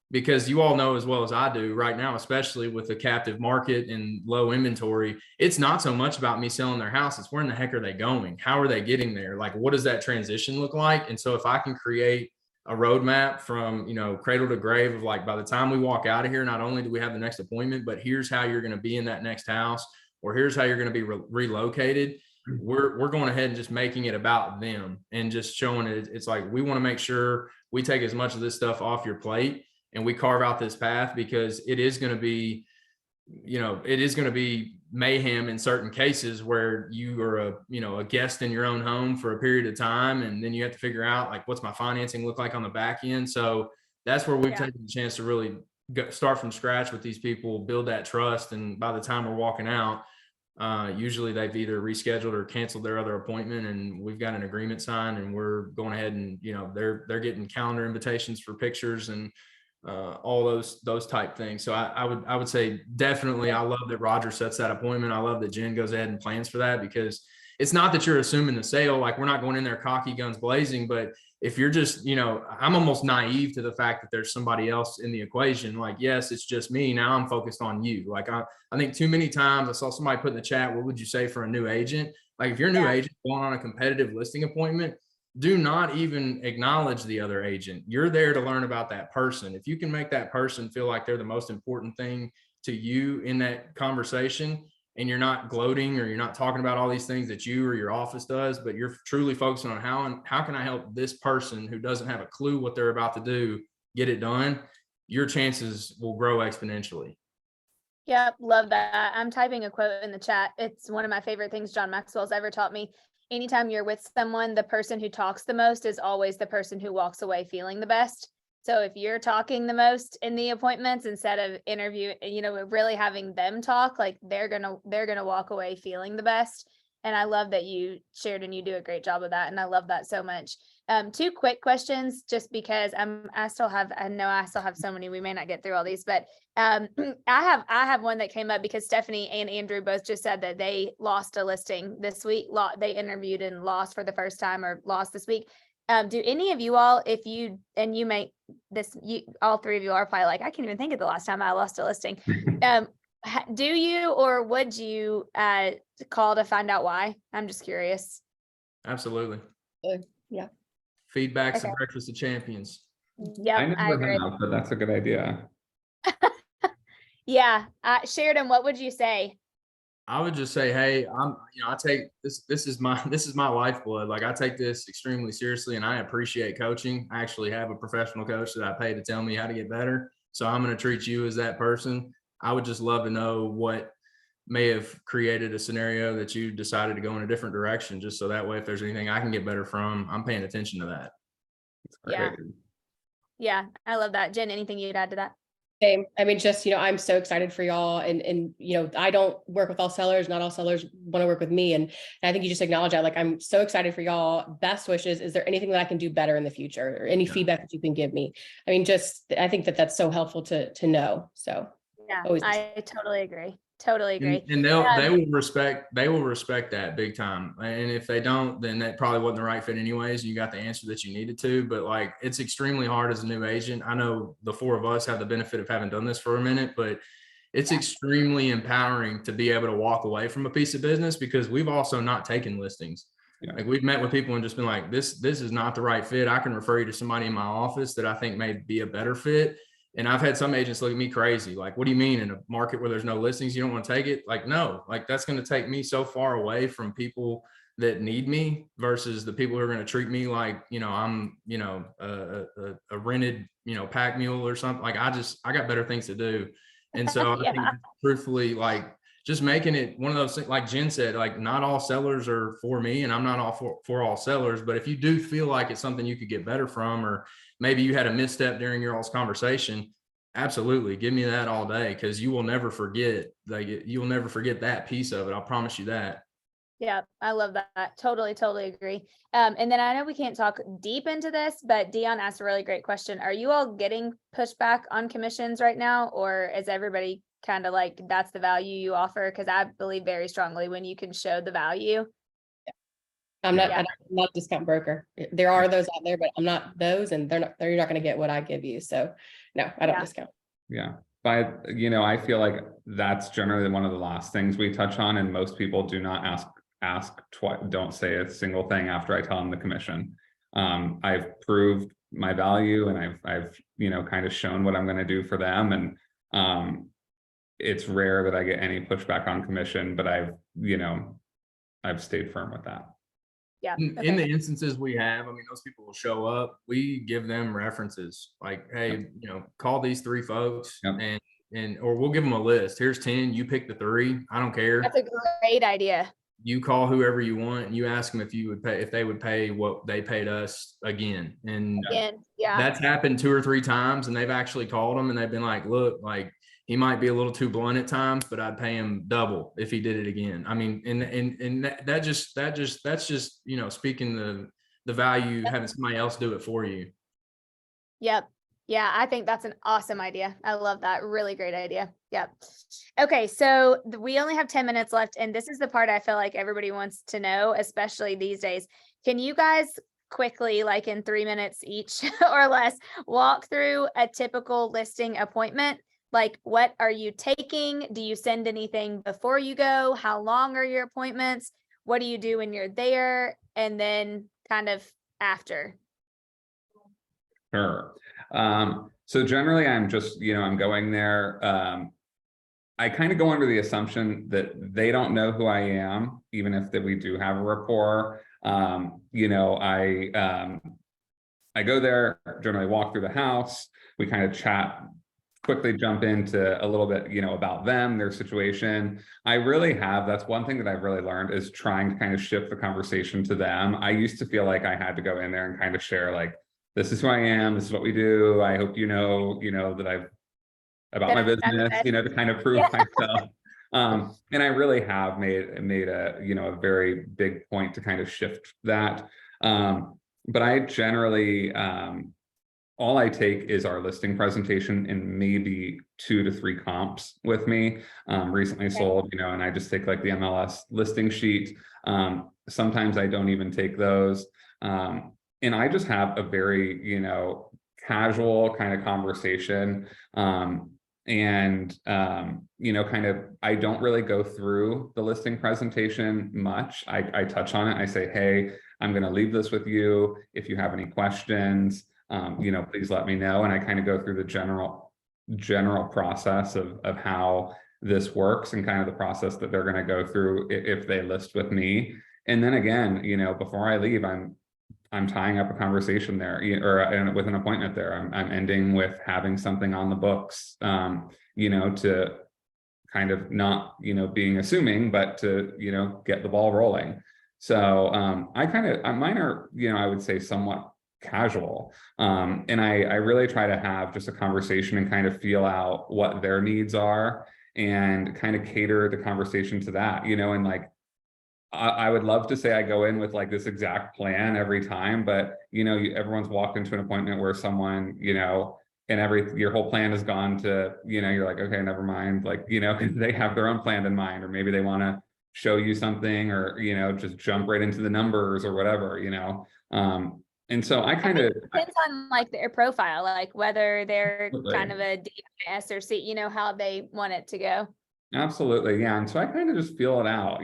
because you all know as well as I do right now, especially with the captive market and low inventory, it's not so much about me selling their house. It's where in the heck are they going? How are they getting there? Like, what does that transition look like? And so if I can create a roadmap from, you know, cradle to grave of like, by the time we walk out of here, not only do we have the next appointment, but here's how you're going to be in that next house, or here's how you're going to be relocated. We're going ahead and just making it about them and just showing it. It's like, we want to make sure we take as much of this stuff off your plate and we carve out this path, because it is going to be, you know, it is going to be mayhem in certain cases where you are a, you know, a guest in your own home for a period of time. And then you have to figure out like, what's my financing look like on the back end? So that's where we've taken the chance to really start from scratch with these people, build that trust. And by the time we're walking out, usually they've either rescheduled or canceled their other appointment, and we've got an agreement signed, and we're going ahead and, you know, they're getting calendar invitations for pictures and all those type things. So I would say definitely, I love that Roger sets that appointment. I love that Jen goes ahead and plans for that, because it's not that you're assuming the sale, like we're not going in there cocky guns blazing, but if you're just, you know, I'm almost naive to the fact that there's somebody else in the equation. Like, yes, it's just me. Now I'm focused on you. Like I think too many times I saw somebody put in the chat, what would you say for a new agent? Like if you're a new agent going on a competitive listing appointment, do not even acknowledge the other agent. You're there to learn about that person. If you can make that person feel like they're the most important thing to you in that conversation, and you're not gloating or you're not talking about all these things that you or your office does, but you're truly focusing on how can I help this person who doesn't have a clue what they're about to do get it done, your chances will grow exponentially. Yep, love that. I'm typing a quote in the chat. It's one of my favorite things John Maxwell's ever taught me. Anytime you're with someone, the person who talks the most is always the person who walks away feeling the best. So if you're talking the most in the appointments instead of you know, really having them talk, like they're gonna walk away feeling the best. And I love that you shared, and you do a great job of that. And I love that so much. 2 quick questions, just because I know I still have so many, we may not get through all these, but I have one that came up because Stephanie and Andrew both just said that they lost a listing this week. They interviewed and lost for the first time, or lost this week. Do any of you all, all 3 of you are probably like, I can't even think of the last time I lost a listing. Do you, or would you call to find out why? I'm just curious. Absolutely. Yeah. Feedback's Okay. the breakfast of champions. Yep, I never agree. have, but that's a good idea. Yeah, Sheridan, what would you say? I would just say, hey, I take this. This is my lifeblood. Like I take this extremely seriously, and I appreciate coaching. I actually have a professional coach that I pay to tell me how to get better. So I'm going to treat you as that person. I would just love to know what may have created a scenario that you decided to go in a different direction, just so that way, if there's anything I can get better from, I'm paying attention to that. Yeah. Yeah, I love that. Jen, anything you'd add to that? Same. I mean, just, you know, I'm so excited for y'all, and, you know, I don't work with all sellers. Not all sellers want to work with me. And I think you just acknowledge that. Like, I'm so excited for y'all. Best wishes. Is there anything that I can do better in the future, or any feedback that you can give me? I mean, I think that that's so helpful to know. So Yeah, always. I totally agree. Totally agree. And they will respect that big time. And if they don't, then that probably wasn't the right fit anyways. You got the answer that you needed to, but like, it's extremely hard as a new agent. I know the 4 of us have the benefit of having done this for a minute, but it's extremely empowering to be able to walk away from a piece of business, because we've also not taken listings. Like we've met with people and just been like, this is not the right fit. I can refer you to somebody in my office that I think may be a better fit. And I've had some agents look at me crazy. Like, what do you mean in a market where there's no listings, you don't want to take it? Like, no, like that's going to take me so far away from people that need me versus the people who are going to treat me like, you know, I'm, you know, a rented, you know, pack mule or something. Like I got better things to do. And so I think truthfully, like just making it one of those things, like Jen said, like not all sellers are for me, and I'm not all for all sellers, but if you do feel like it's something you could get better from, or maybe you had a misstep during your all's conversation, absolutely give me that all day, because you will never forget, like you will never forget that piece of it. I'll promise you that. Yeah, I love that. Totally agree. And then I know we can't talk deep into this, but Dion asked a really great question. Are you all getting pushback on commissions right now, or is everybody kind of like, that's the value you offer? Because I believe very strongly when you can show the value. I'm not, Yeah. I'm not a discount broker. There are those out there, but I'm not those, and you're not gonna get what I give you. So no, I don't Yeah. discount. Yeah. But, I feel like that's generally one of the last things we touch on, and most people do not ask twice, don't say a single thing after I tell them the commission. I've proved my value, and I've kind of shown what I'm going to do for them. And it's rare that I get any pushback on commission, but I've stayed firm with that. Yeah. In Okay. the instances we have, I mean, those people will show up. We give them references like, hey, call these 3 folks, Yep. and or we'll give them a list. Here's 10. You pick the 3. I don't care. That's a great idea. You call whoever you want, and you ask them if they would pay what they paid us again. And Again, yeah. that's happened 2 or 3 times, and they've actually called them and they've been like, look, like, he might be a little too blunt at times, but I'd pay him double if he did it again. I mean, and that's just, speaking the value, having somebody else do it for you. Yep. Yeah, I think that's an awesome idea. I love that. Really great idea. Yep. Okay, so we only have 10 minutes left, and this is the part I feel like everybody wants to know, especially these days. Can you guys quickly, like in 3 minutes each or less, walk through a typical listing appointment? Like, what are you taking? Do you send anything before you go? How long are your appointments? What do you do when you're there? And then kind of after. Sure. So generally I'm just, I'm going there. I kind of go under the assumption that they don't know who I am, even if that we do have a rapport. I go there, generally walk through the house. We kind of chat, quickly jump into a little bit, about them, their situation. That's one thing that I've really learned, is trying to kind of shift the conversation to them. I used to feel like I had to go in there and kind of share, like, this is who I am, this is what we do. I hope that I've about my business, to kind of prove myself. And I really have made a very big point to kind of shift that. But I generally, all I take is our listing presentation and maybe 2 to 3 comps with me. Recently sold, and I just take like the MLS listing sheet. Sometimes I don't even take those. And I just have a very, casual kind of conversation. I don't really go through the listing presentation much. I touch on it. I say, hey, I'm going to leave this with you. If you have any questions, please let me know. And I kind of go through the general process of how this works, and kind of the process that they're going to go through if they list with me. And then again, before I leave, I'm tying up a conversation there, or with an appointment there. I'm ending with having something on the books, to kind of not, being assuming, but to, get the ball rolling. So mine are, I would say somewhat casual. And I really try to have just a conversation and kind of feel out what their needs are, and kind of cater the conversation to that, and like, I would love to say I go in with like this exact plan every time, but everyone's walked into an appointment where someone, and your whole plan has gone to, you're like, okay, never mind. Like, they have their own plan in mind, or maybe they want to show you something, or, just jump right into the numbers or whatever, and so I kind of depends on like their profile, like whether they're kind of a DIS or C, how they want it to go. Absolutely. Yeah. And so I kind of just feel it out,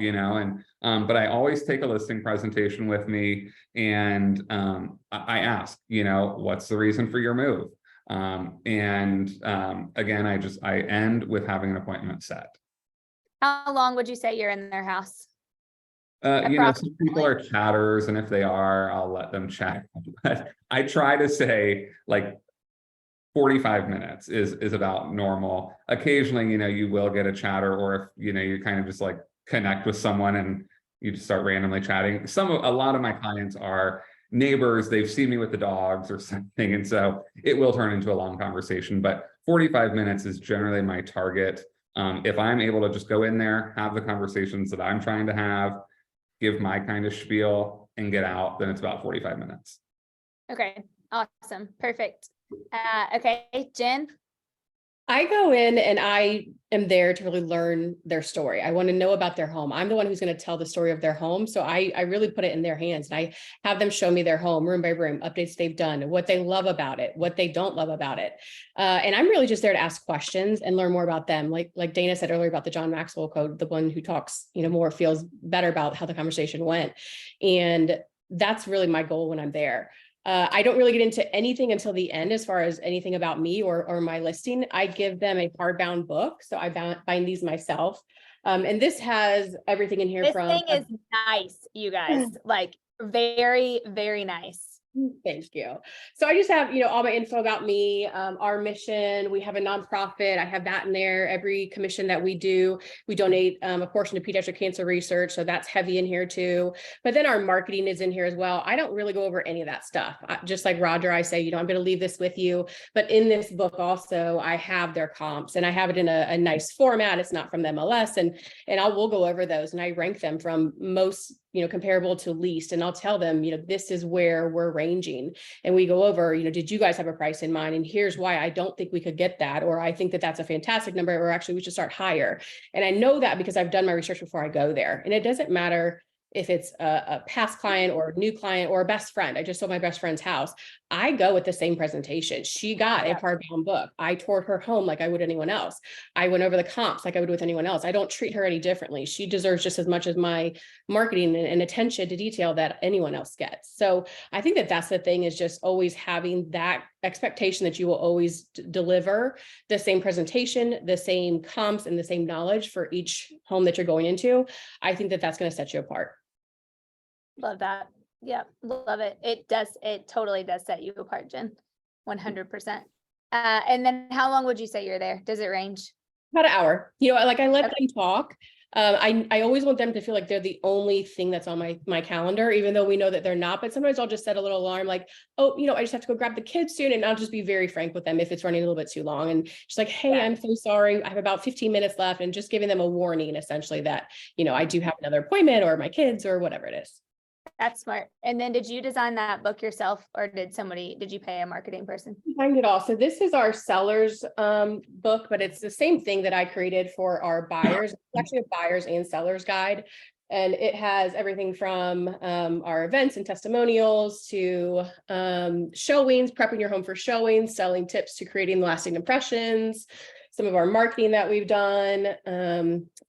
but I always take a listing presentation with me, and I ask, what's the reason for your move? Again, I end with having an appointment set. How long would you say you're in their house? Some people are chatters, and if they are, I'll let them chat. But I try to say like 45 minutes is about normal. Occasionally, you will get a chatter, or if, you kind of just like connect with someone and you just start randomly chatting. A lot of my clients are neighbors. They've seen me with the dogs or something. And so it will turn into a long conversation, but 45 minutes is generally my target. If I'm able to just go in there, have the conversations that I'm trying to have, give my kind of spiel, and get out, then it's about 45 minutes. Okay. Awesome. Perfect. Okay, Jen. I go in and I am there to really learn their story. I want to know about their home. I'm the one who's going to tell the story of their home. So I really put it in their hands, and I have them show me their home room by room, updates they've done, what they love about it, what they don't love about it. And I'm really just there to ask questions and learn more about them. Like Dana said earlier about the John Maxwell code, the one who talks, more feels better about how the conversation went. And that's really my goal when I'm there. I don't really get into anything until the end as far as anything about me or my listing. I give them a hardbound book. So I bind these myself. And this has everything in here This from. thing is nice, you guys, like very, very nice. Thank you. So I just have, all my info about me, our mission. We have a nonprofit. I have that in there. Every commission that we do, we donate a portion to pediatric cancer research. So that's heavy in here too. But then our marketing is in here as well. I don't really go over any of that stuff. Just like Roger, I say, I'm going to leave this with you. But in this book also, I have their comps, and I have it in a nice format. It's not from the MLS, and we'll go over those, and I rank them from most comparable to least. And I'll tell them, this is where we're ranging. And we go over, did you guys have a price in mind? And here's why I don't think we could get that. Or I think that that's a fantastic number, or actually we should start higher. And I know that because I've done my research before I go there. And it doesn't matter if it's a past client or a new client or a best friend. I just sold my best friend's house. I go with the same presentation. She got a hardbound book. I toured her home like I would anyone else. I went over the comps like I would with anyone else. I don't treat her any differently. She deserves just as much as my marketing and attention to detail that anyone else gets. So I think that that's the thing, is just always having that expectation that you will always deliver the same presentation, the same comps, and the same knowledge for each home that you're going into. I think that that's going to set you apart. Love that. Yeah, love it. It totally does set you apart, Jen. 100%. And then how long would you say you're there? Does it range? About an hour. Like I let them talk. I always want them to feel like they're the only thing that's on my calendar, even though we know that they're not. But sometimes I'll just set a little alarm like, oh, I just have to go grab the kids soon. And I'll just be very frank with them if it's running a little bit too long. And just like, hey, I'm so sorry. I have about 15 minutes left, and just giving them a warning essentially that, I do have another appointment or my kids or whatever it is. That's smart. And then did you design that book yourself, or did you pay a marketing person? Designed it all. So this is our sellers book, but it's the same thing that I created for our buyers. It's actually a buyer's and seller's guide. And it has everything from our events and testimonials to showings, prepping your home for showings, selling tips to creating lasting impressions, some of our marketing that we've done,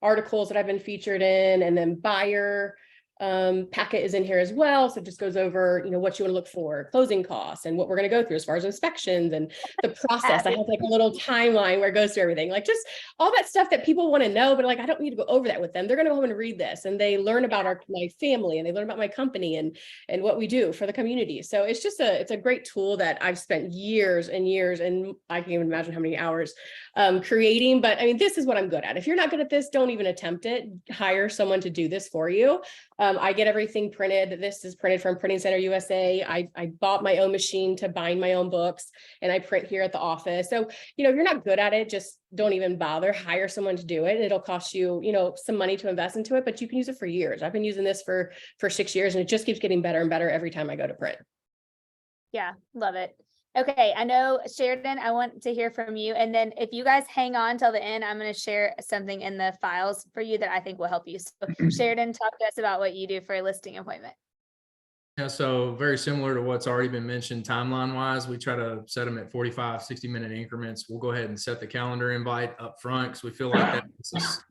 articles that I've been featured in, and then buyer packet is in here as well. So it just goes over, what you want to look for, closing costs, and what we're going to go through as far as inspections and the process. I have like a little timeline where it goes through everything, like just all that stuff that people want to know, but like, I don't need to go over that with them. They're going to go home and read this, and they learn about my family, and they learn about my company and what we do for the community. So it's just it's a great tool that I've spent years and years, and I can't even imagine how many hours creating. But I mean, this is what I'm good at. If you're not good at this, don't even attempt it. Hire someone to do this for you. I get everything printed. This is printed from Printing Center USA. I bought my own machine to bind my own books, and I print here at the office. So, if you're not good at it, just don't even bother. Hire someone to do it. It'll cost you, some money to invest into it, but you can use it for years. I've been using this for 6 years, and it just keeps getting better and better every time I go to print. Yeah, love it. Okay, I know, Sheridan, I want to hear from you. And then if you guys hang on till the end, I'm going to share something in the files for you that I think will help you. So Sheridan, talk to us about what you do for a listing appointment. Yeah, so very similar to what's already been mentioned timeline wise, we try to set them at 45, 60-minute increments. We'll go ahead and set the calendar invite up front because we feel like that's,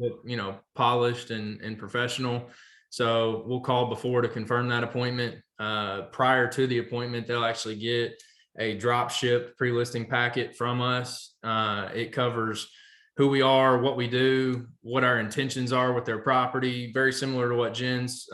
polished and professional. So we'll call before to confirm that appointment. Prior to the appointment, they'll actually get a drop ship pre-listing packet from us. It covers who we are, what we do, what our intentions are with their property. Very similar to what Jen's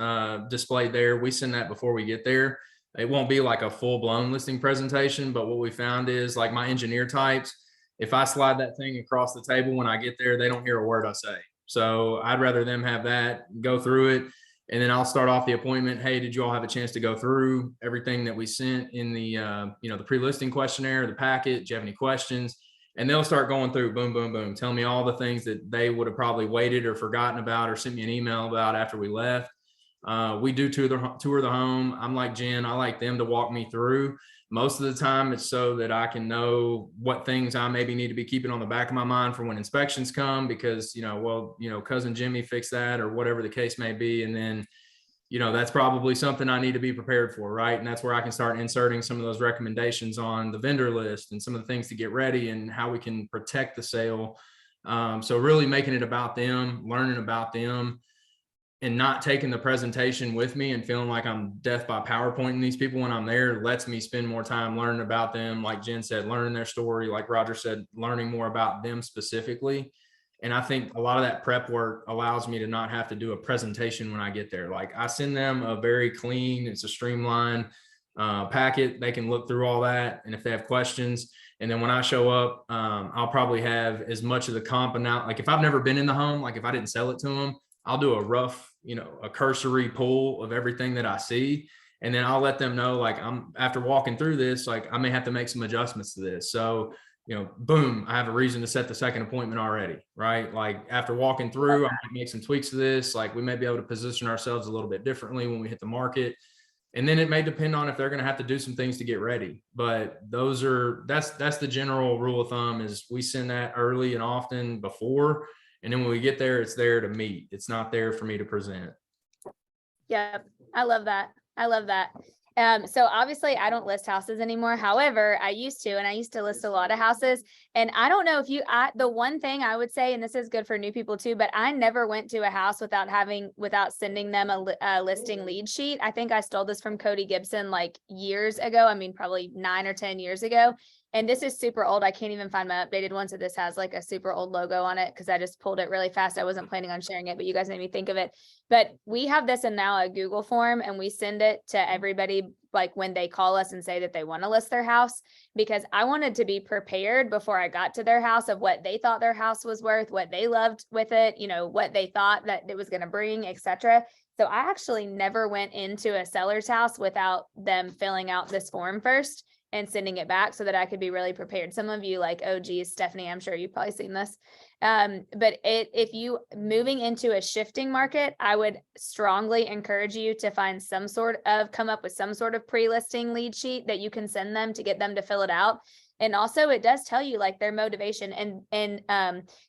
displayed there. We send that before we get there. It won't be like a full-blown listing presentation, but what we found is like my engineer types, if I slide that thing across the table when I get there, they don't hear a word I say. So I'd rather them have that, go through it, and then I'll start off the appointment. Hey, did you all have a chance to go through everything that we sent in the, the pre-listing questionnaire, the packet? Do you have any questions? And they'll start going through, boom, boom, boom, tell me all the things that they would have probably waited or forgotten about or sent me an email about after we left. We do tour the home. I'm like Jen, I like them to walk me through. Most of the time it's so that I can know what things I maybe need to be keeping on the back of my mind for when inspections come, because, cousin Jimmy fixed that or whatever the case may be. And then, that's probably something I need to be prepared for, right? And that's where I can start inserting some of those recommendations on the vendor list and some of the things to get ready and how we can protect the sale. So really making it about them, learning about them, and not taking the presentation with me and feeling like I'm death by PowerPointing these people when I'm there lets me spend more time learning about them. Like Jen said, learning their story, like Roger said, learning more about them specifically. And I think a lot of that prep work allows me to not have to do a presentation when I get there. Like I send them a very clean, it's a streamlined packet. They can look through all that. And if they have questions, and then when I show up, I'll probably have as much of the comp and out. Like if I've never been in the home, like if I didn't sell it to them, I'll do a rough, a cursory pull of everything that I see. And then I'll let them know, like, after walking through this, like I may have to make some adjustments to this. So, boom, I have a reason to set the second appointment already, right? Like after walking through, I might make some tweaks to this. Like we may be able to position ourselves a little bit differently when we hit the market. And then it may depend on if they're going to have to do some things to get ready. But that's the general rule of thumb, is we send that early and often before. And then when we get there, it's there to meet. It's not there for me to present. Yep. I love that. I love that. So obviously I don't list houses anymore. However, I used to, and I used to list a lot of houses. And I don't know if the one thing I would say, and this is good for new people too, but I never went to a house without sending them a listing lead sheet. I think I stole this from Cody Gibson like years ago. I mean, probably 9 or 10 years ago. And this is super old. I can't even find my updated one. So this has like a super old logo on it because I just pulled it really fast. I wasn't planning on sharing it, but you guys made me think of it. But we have this in now a Google form, and we send it to everybody like when they call us and say that they want to list their house, because I wanted to be prepared before I got to their house of what they thought their house was worth, what they loved with it, what they thought that it was going to bring, etc. So I actually never went into a seller's house without them filling out this form first and sending it back so that I could be really prepared. Some of you like, oh geez, Stephanie, I'm sure you've probably seen this. But if you moving into a shifting market, I would strongly encourage you to come up with some sort of pre-listing lead sheet that you can send them to get them to fill it out. And also it does tell you like their motivation and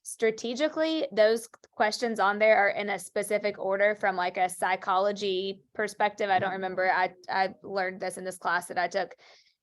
strategically, those questions on there are in a specific order from like a psychology perspective. I don't remember. I learned this in this class that I took.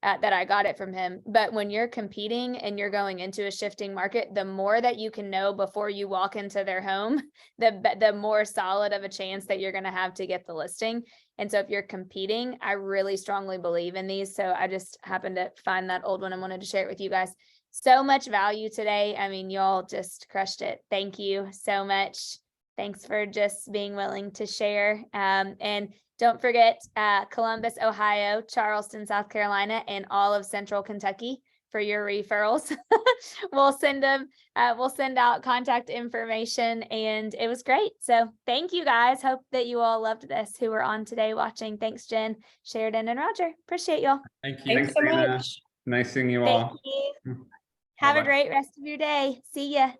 That I got it from him. But when you're competing and you're going into a shifting market, the more that you can know before you walk into their home, the more solid of a chance that you're going to have to get the listing. And so if you're competing, I really strongly believe in these. So I just happened to find that old one and wanted to share it with you guys. So much value today. I mean, y'all just crushed it. Thank you so much. Thanks for just being willing to share. And don't forget Columbus, Ohio, Charleston, South Carolina, and all of Central Kentucky for your referrals. We'll send out contact information, and it was great. So thank you guys. Hope that you all loved this who were on today watching. Thanks, Jen, Sheridan, and Roger. Appreciate y'all. Thank you. Thanks so Dana. much. Nice seeing you Thank all. you. Have Bye-bye. a great rest of your day. See ya.